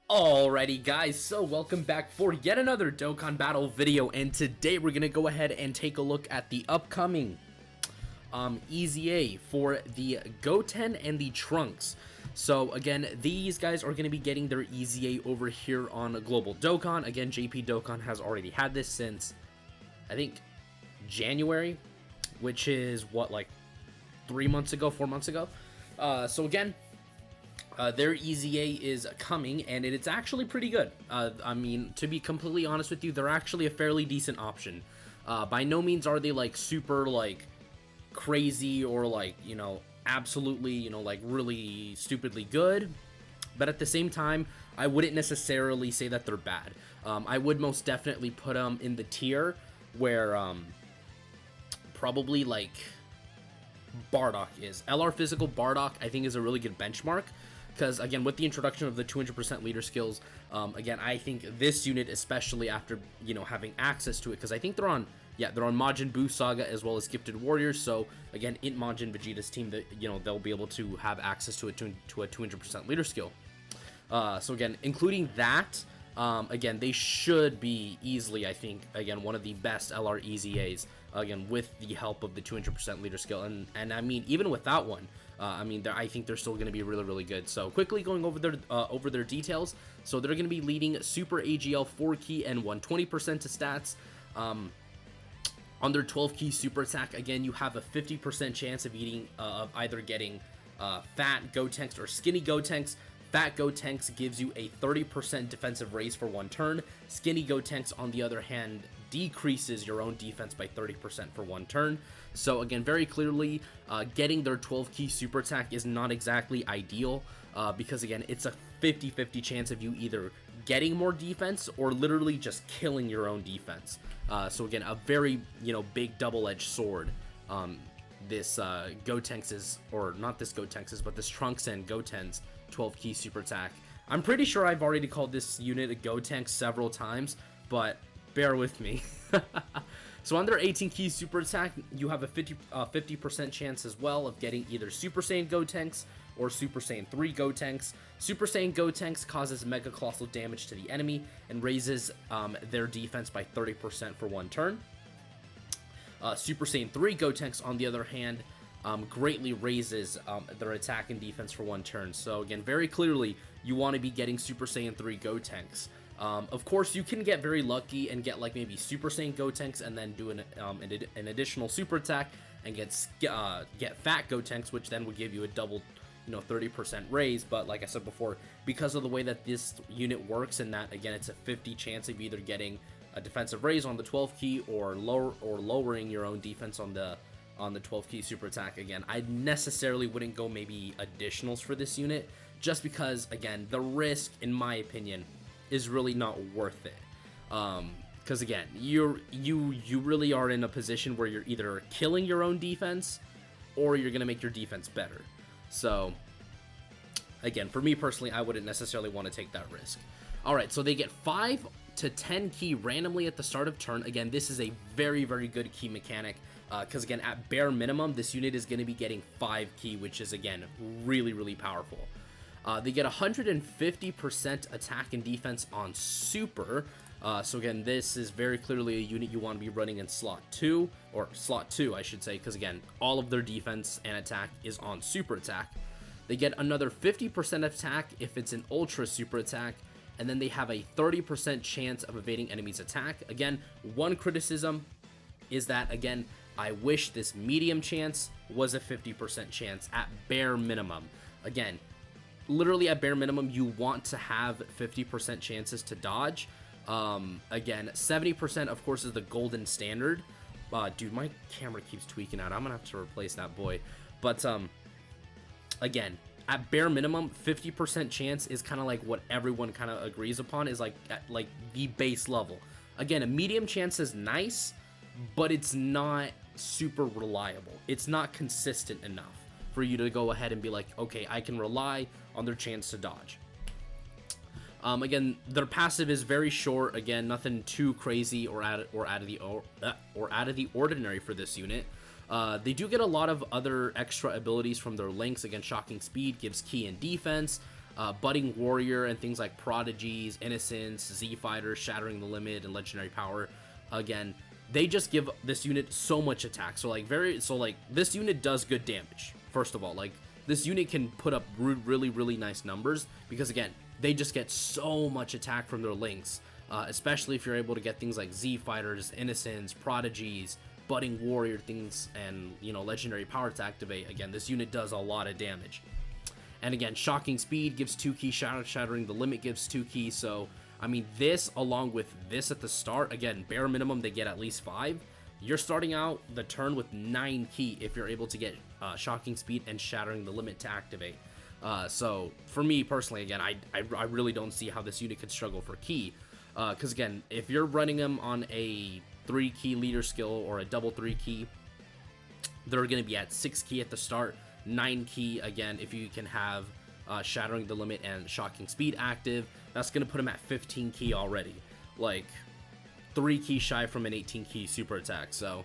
Alrighty guys, so welcome back for yet another Dokkan Battle video, and today we're going to go ahead and take a look at the upcoming EZA for the Goten and the Trunks. So again, these guys are going to be getting their EZA over here on Global Dokkan. Again, JP Dokkan has already had this since, I think, January, which is what, like 3 months ago, 4 months ago. So again, their EZA is coming, and it's actually pretty good. I mean, to be completely honest with you, they're actually a fairly decent option. By no means are they like super like crazy or like, you know, absolutely, you know, like really stupidly good. But at the same time, I wouldn't necessarily say that they're bad. I would most definitely put them in the tier where probably like Bardock is. LR Physical Bardock, I think, is a really good benchmark. Because, again, with the introduction of the 200% leader skills, again, I think this unit, especially after, you know, having access to it, because I think they're on Majin Buu Saga as well as Gifted Warriors, so, again, in Majin Vegeta's team, that, you know, they'll be able to have access to a 200% leader skill. So, again, including that, again, they should be easily, I think, again, one of the best LR EZAs, again, with the help of the 200% leader skill, and I mean, even without one, I mean, I think they're still going to be really, really good. So quickly going over their details. So they're going to be leading Super AGL 4 key and 120% to stats. On their 12 key super attack, again, you have a 50% chance of either getting fat Gotenks or skinny Gotenks. Fat Gotenks gives you a 30% defensive raise for one turn. Skinny Gotenks, on the other hand, decreases your own defense by 30% for one turn. So again, very clearly, getting their 12 key super attack is not exactly ideal, because again, it's a 50-50 chance of you either getting more defense or literally just killing your own defense. So again, a very, you know, big double-edged sword. This Gotenks is, or not this Gotenks, but this Trunks and Goten's 12 key super attack. I'm pretty sure I've already called this unit a Gotenks several times, but bear with me. So on their 18 key super attack, you have a 50% chance as well of getting either Super Saiyan Gotenks or Super Saiyan 3 Gotenks. Super Saiyan Gotenks causes Mega Colossal damage to the enemy and raises their defense by 30% for one turn. Super Saiyan 3 Gotenks, on the other hand, greatly raises their attack and defense for one turn. So again, very clearly, you want to be getting Super Saiyan 3 Gotenks. Of course, you can get very lucky and get like maybe Super Saiyan Gotenks and then do an additional super attack and get Fat Gotenks, which then would give you a double, you know, 30% raise. But like I said before, because of the way that this unit works, and that again, it's a 50 chance of either getting a defensive raise on the 12 key or lowering your own defense on the 12 key super attack. Again, I necessarily wouldn't go maybe additionals for this unit, just because again, the risk, in my opinion, is really not worth it. Because again, you really are in a position where you're either killing your own defense or you're gonna make your defense better. So again, for me personally, I wouldn't necessarily want to take that risk. All right, so they get 5 to 10 key randomly at the start of turn. Again, this is a very, very good key mechanic, because again, at bare minimum, this unit is going to be getting 5 key, which is again really, really powerful. They get 150% attack and defense on super. So again, this is very clearly a unit you want to be running in slot 2, or slot 2 I should say, because again, all of their defense and attack is on super attack. They get another 50% attack if it's an ultra super attack, and then they have a 30% chance of evading enemies' attack. Again, one criticism is that, again, I wish this medium chance was a 50% chance at bare minimum. Again, literally at bare minimum, you want to have 50% chances to dodge. Again, 70% of course is the golden standard. Dude, my camera keeps tweaking out. I'm gonna have to replace that boy. But again, at bare minimum, 50% chance is kind of like what everyone kind of agrees upon is like at like the base level. Again, a medium chance is nice, but it's not super reliable. It's not consistent enough for you to go ahead and be like, okay, I can rely on their chance to dodge. Again, their passive is very short. Again, nothing too crazy or out of the ordinary for this unit. They do get a lot of other extra abilities from their links. Again, Shocking Speed gives key and defense. Budding Warrior and things like Prodigies, Innocence, Z Fighter, Shattering the Limit, and Legendary Power. Again, they just give this unit so much attack. So like this unit does good damage. First of all, like this unit can put up really nice numbers because again, they just get so much attack from their links. Especially if you're able to get things like Z Fighters, Innocence, Prodigies, Budding Warrior things, and Legendary Power to activate. Again, this unit does a lot of damage. And again, Shocking Speed gives 2 key, Shattering the Limit gives 2 key. So I mean, this along with this at the start, again, bare minimum they get at least 5. You're starting out the turn with 9 key if you're able to get Shocking Speed and Shattering the Limit to activate. So for me personally, again, I really don't see how this unit could struggle for key. Because again, if you're running them on a 3 key leader skill or a double 3 key, they're going to be at 6 key at the start, 9 key again if you can have Shattering the Limit and Shocking Speed active. That's going to put them at 15 key already, like 3 key shy from an 18 key super attack. So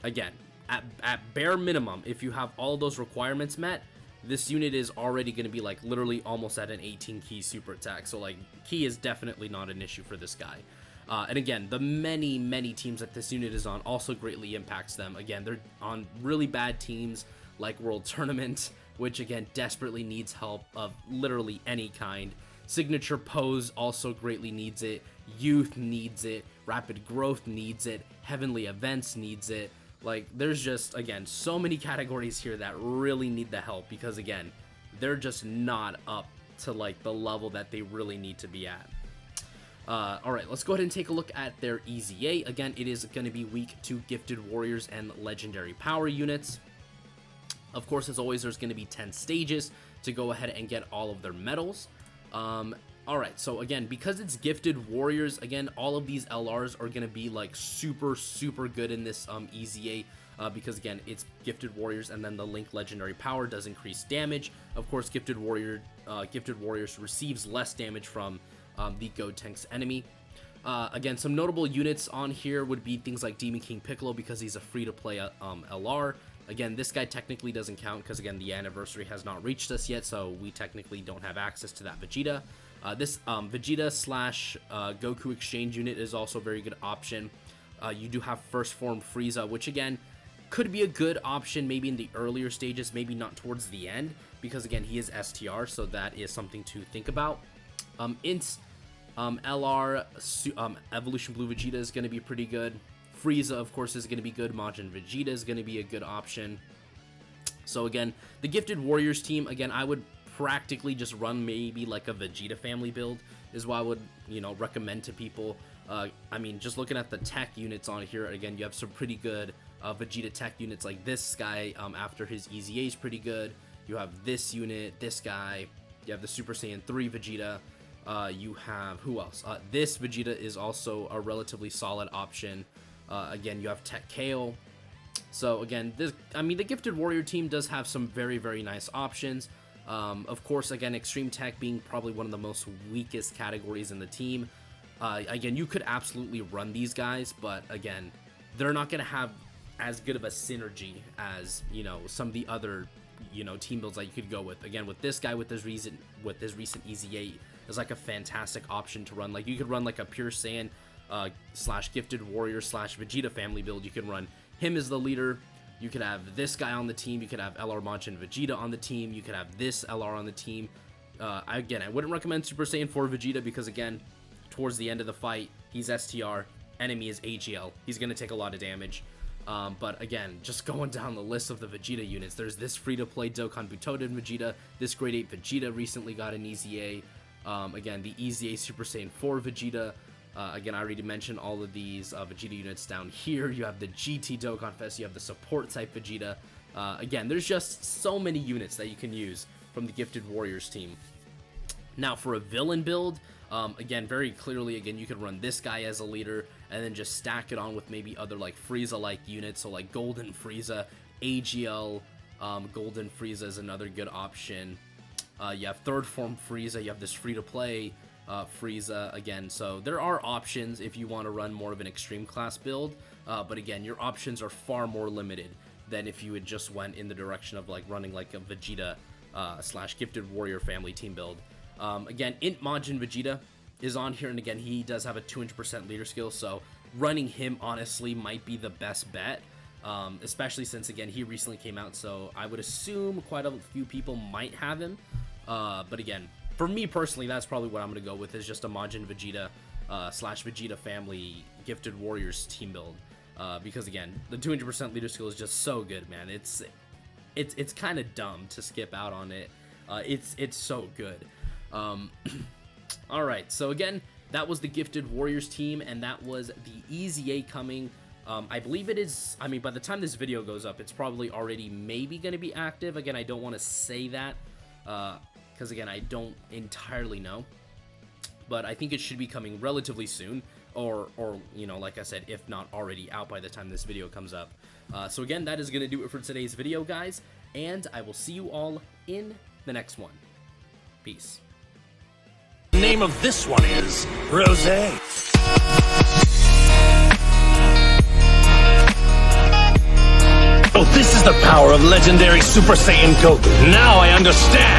again, at bare minimum, if you have all those requirements met, this unit is already going to be like literally almost at an 18 key super attack. So like key is definitely not an issue for this guy. And again, the many teams that this unit is on also greatly impacts them. Again, they're on really bad teams like World Tournament, which again desperately needs help of literally any kind. Signature Pose also greatly needs it. Youth needs it. Rapid Growth needs it. Heavenly Events needs it. Like, there's just, again, so many categories here that really need the help because, again, they're just not up to, like, the level that they really need to be at. Alright, let's go ahead and take a look at their EZA. Again, it is going to be weak to Gifted Warriors and Legendary Power units. Of course, as always, there's going to be 10 stages to go ahead and get all of their medals. Alright, so again, because it's Gifted Warriors, again, all of these LRs are going to be like super good in this EZA because again, it's Gifted Warriors and then the Link Legendary Power does increase damage. Of course, Gifted Warriors receives less damage from the Goten's enemy. Again, some notable units on here would be things like Demon King Piccolo because he's a free-to-play LR. Again, this guy technically doesn't count because, again, the anniversary has not reached us yet, so we technically don't have access to that Vegeta. This Vegeta slash Goku exchange unit is also a very good option. You do have First Form Frieza, which, again, could be a good option maybe in the earlier stages, maybe not towards the end, because, again, he is STR, so that is something to think about. LR, Evolution Blue Vegeta is going to be pretty good. Frieza, of course, is going to be good. Majin Vegeta is going to be a good option. So again, the Gifted Warriors team, again, I would practically just run maybe like a Vegeta family build is what I would, recommend to people. I mean, just looking at the tech units on here, again, you have some pretty good Vegeta tech units like this guy after his EZA is pretty good. You have this unit, this guy. You have the Super Saiyan 3 Vegeta. You have, who else? This Vegeta is also a relatively solid option. Again, you have Tech Kale. So again, the Gifted Warrior team does have some very nice options. Of course, again, Extreme Tech being probably one of the most weakest categories in the team. Again, you could absolutely run these guys, but again, they're not going to have as good of a synergy as, some of the other, team builds that you could go with. Again, with this guy, with his recent EZA, is like a fantastic option to run. Like, you could run like a Pure Saiyan slash Gifted Warrior slash Vegeta family build. You can run him as the leader. You could have this guy on the team. You could have LR Majin Vegeta on the team. You could have this LR on the team. Again, I wouldn't recommend Super Saiyan 4 Vegeta because, again, towards the end of the fight, he's STR. Enemy is AGL. He's going to take a lot of damage. But again, just going down the list of the Vegeta units, there's this free-to-play Dokkan Butoden Vegeta. This Grade 8 Vegeta recently got an EZA. Again, the EZA Super Saiyan 4 Vegeta. Again, I already mentioned all of these Vegeta units down here. You have the GT Dokkan Fest. You have the support type Vegeta. Again, there's just so many units that you can use from the Gifted Warriors team. Now, for a villain build, again, very clearly, again, you could run this guy as a leader and then just stack it on with maybe other, like, Frieza-like units. So, like, Golden Frieza, AGL, Golden Frieza is another good option. You have Third Form Frieza. You have this free-to-play Frieza again. So there are options if you want to run more of an extreme class build, but again, your options are far more limited than if you had just went in the direction of like running like a Vegeta slash Gifted Warrior family team build. Again, Int Majin Vegeta is on here, and again, he does have a 200% leader skill, so running him honestly might be the best bet, especially since, again, he recently came out, so I would assume quite a few people might have him. But again, for me personally, that's probably what I'm going to go with, is just a Majin Vegeta slash Vegeta family Gifted Warriors team build, because again, the 200% leader skill is just so good, man. It's kind of dumb to skip out on it. It's so good. All right, so again, that was the Gifted Warriors team, and that was the EZA coming. I believe it is, I mean, by the time this video goes up, it's probably already maybe going to be active. Again, I don't want to say that, because again, I don't entirely know, but I think it should be coming relatively soon, or you know, like I said, if not already out by the time this video comes up. So again, that is going to do it for today's video, guys, and I will see you all in the next one. Peace. The name of this one is Rosé. Oh, this is the power of legendary Super Saiyan Goten. Now I understand.